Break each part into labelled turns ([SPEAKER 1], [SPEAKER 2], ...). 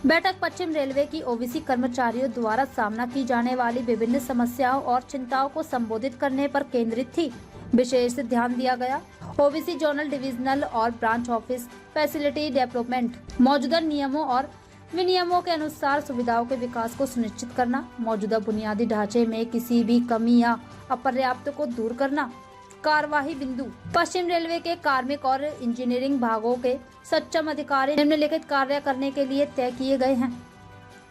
[SPEAKER 1] बैठक पश्चिम रेलवे की ओबीसी कर्मचारियों द्वारा सामना की जाने वाली विभिन्न समस्याओं और चिंताओं को संबोधित करने पर केंद्रित थी। विशेष ध्यान दिया गया ओबीसी जोनल, डिविजनल और ब्रांच ऑफिस फैसिलिटी डेवलपमेंट, मौजूदा नियमों और विनियमों के अनुसार सुविधाओं के विकास को सुनिश्चित करना, मौजूदा बुनियादी ढांचे में किसी भी कमी या अपर्याप्त को दूर करना, कार्यवाही बिंदु पश्चिम रेलवे के कार्मिक और इंजीनियरिंग भागों के सक्षम अधिकारी निम्नलिखित कार्य करने के लिए तय किए गए हैं।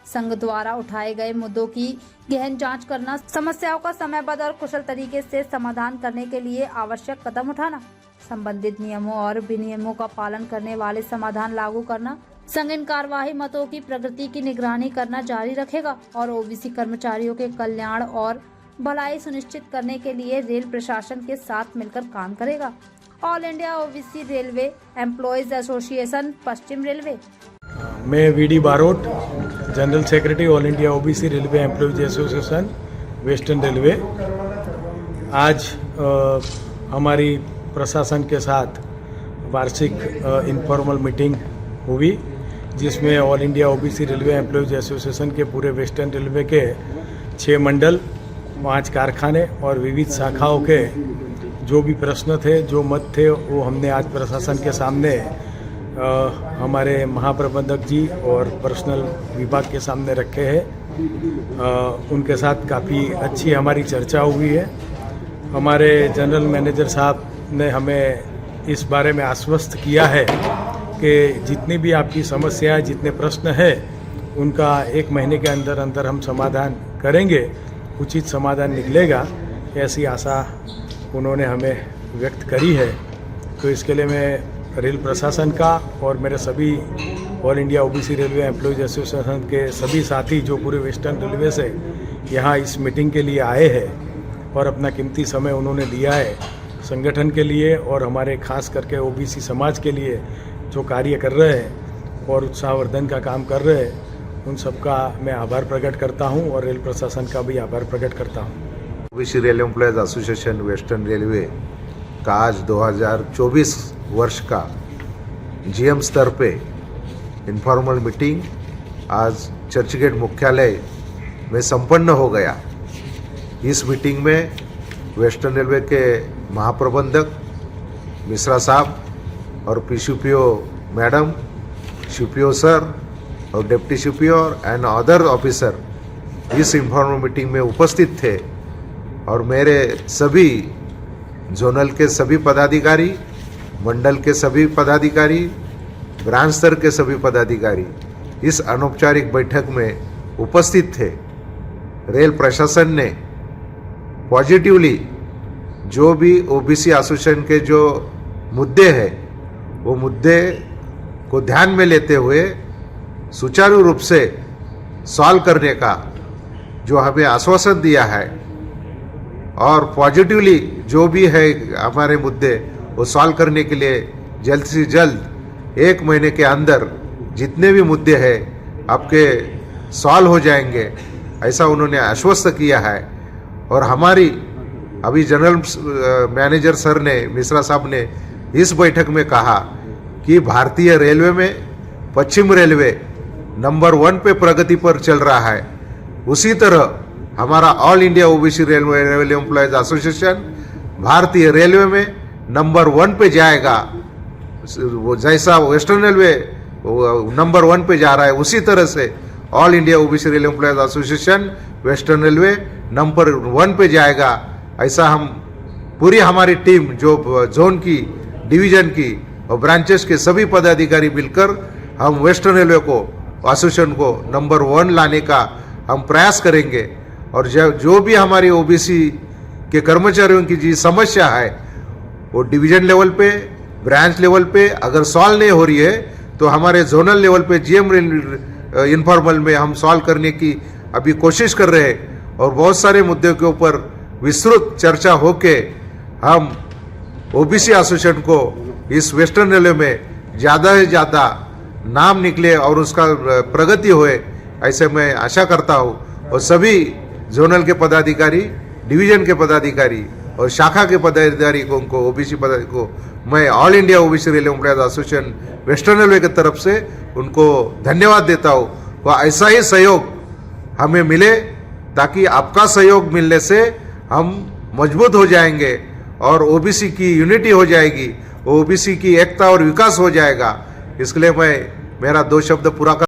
[SPEAKER 1] संघ द्वारा उठाए गए मुद्दों की गहन जांच करना, समस्याओं का समयबद्ध और कुशल तरीके से समाधान करने के लिए आवश्यक कदम उठाना, संबंधित नियमों और विनियमों का पालन करने वाले समाधान लागू करना। संघ इन कार्यवाही मतों की प्रगति की निगरानी करना जारी रखेगा और ओबीसी कर्मचारियों के कल्याण और भलाई सुनिश्चित करने के लिए रेल प्रशासन के साथ मिलकर काम करेगा। All India OBC railway employees association पश्चिम रेलवे।
[SPEAKER 2] मैं VD Barot, general secretary all India OBC railway employees association western railway. आज हमारी प्रशासन के साथ वार्षिक इनफॉर्मल मीटिंग हुई, जिसमें all India OBC railway employees association के पूरे वेस्टर्न रेलवे के 6 मंडल, 5 कारखाने और विविध शाखाओं के जो भी प्रश्न थे, जो मत थे, वो हमने आज प्रशासन के सामने हमारे महाप्रबंधक जी और पर्सनल विभाग के सामने रखे हैं। उनके साथ काफ़ी अच्छी हमारी चर्चा हुई है। हमारे जनरल मैनेजर साहब ने हमें इस बारे में आश्वस्त किया है कि जितनी भी आपकी समस्या, जितने प्रश्न हैं, उनका 1 महीने के अंदर अंदर हम समाधान करेंगे, उचित समाधान निकलेगा, ऐसी आशा उन्होंने हमें व्यक्त करी है। तो इसके लिए मैं रेल प्रशासन का और मेरे सभी all India OBC railway employees association के सभी साथी जो पूरे वेस्टर्न रेलवे से यहाँ इस मीटिंग के लिए आए हैं और अपना कीमती समय उन्होंने दिया है संगठन के लिए और हमारे खास करके ओबीसी समाज के लिए जो कार्य कर रहे हैं और उत्साहवर्धन का काम कर रहे हैं, उन सबका मैं आभार प्रकट करता हूं और रेल प्रशासन का भी आभार प्रकट करता हूं।
[SPEAKER 3] OBC rail employees association western railway का आज 2024 वर्ष का जीएम स्तर पे इनफॉर्मल मीटिंग आज चर्चगेट मुख्यालय में संपन्न हो गया। इस मीटिंग में वेस्टर्न रेलवे के महाप्रबंधक मिश्रा साहब और पीसीपीओ मैडम, सीपीओ सर और deputy CPO and other officer इस इन्फॉर्मल मीटिंग में उपस्थित थे और मेरे सभी जोनल के सभी पदाधिकारी, मंडल के सभी पदाधिकारी, ब्रांच स्तर के सभी पदाधिकारी इस अनौपचारिक बैठक में उपस्थित थे। रेल प्रशासन ने पॉजिटिवली जो भी ओबीसी एसोसिएशन के जो मुद्दे हैं, वो मुद्दे को ध्यान में लेते हुए सुचारू रूप से सॉल्व करने का जो हमें आश्वासन दिया है और पॉजिटिवली जो भी है हमारे मुद्दे वो सॉल्व करने के लिए जल्द से जल्द 1 महीने के अंदर जितने भी मुद्दे हैं आपके सॉल्व हो जाएंगे, ऐसा उन्होंने आश्वस्त किया है। और हमारी अभी जनरल मैनेजर सर ने, मिश्रा साहब ने इस बैठक में कहा कि भारतीय रेलवे में पश्चिम रेलवे नंबर 1 पे प्रगति पर चल रहा है, उसी तरह हमारा all India OBC railway employees association भारतीय रेलवे में नंबर 1 पे जाएगा। वो जैसा वेस्टर्न रेलवे नंबर 1 पे जा रहा है, उसी तरह से all India OBC railway employees association western railway number 1 पे जाएगा। ऐसा हम पूरी हमारी टीम जो जोन की, डिवीजन की और ब्रांचेस के सभी पदाधिकारी मिलकर हम वेस्टर्न रेलवे को, एसोसिएशन को नंबर 1 लाने का हम प्रयास करेंगे। और जो भी हमारी ओबीसी के कर्मचारियों की जी समस्या है वो डिवीजन लेवल पे, ब्रांच लेवल पे अगर सॉल्व नहीं हो रही है तो हमारे जोनल लेवल पे जीएम इनफॉर्मल में हम सॉल्व करने की अभी कोशिश कर रहे हैं। और बहुत सारे मुद्दों के ऊपर विस्तृत चर्चा होके हम ओबीसी एसोसिएशन को इस वेस्टर्न रेलवे में ज़्यादा से ज़्यादा नाम निकले और उसका प्रगति होए, ऐसे मैं आशा करता हूँ। और सभी जोनल के पदाधिकारी, डिवीजन के पदाधिकारी और शाखा के पदाधिकारी को ओबीसी पदाधिकारी को मैं all India OBC railway employees association western railway की तरफ से उनको धन्यवाद देता हूँ। वह ऐसा ही सहयोग हमें मिले ताकि आपका सहयोग मिलने से हम मजबूत हो जाएंगे और ओबीसी की यूनिटी हो जाएगी, ओबीसी की एकता और विकास हो जाएगा। इसके लिए मैं मेरा 2 शब्द पूरा कर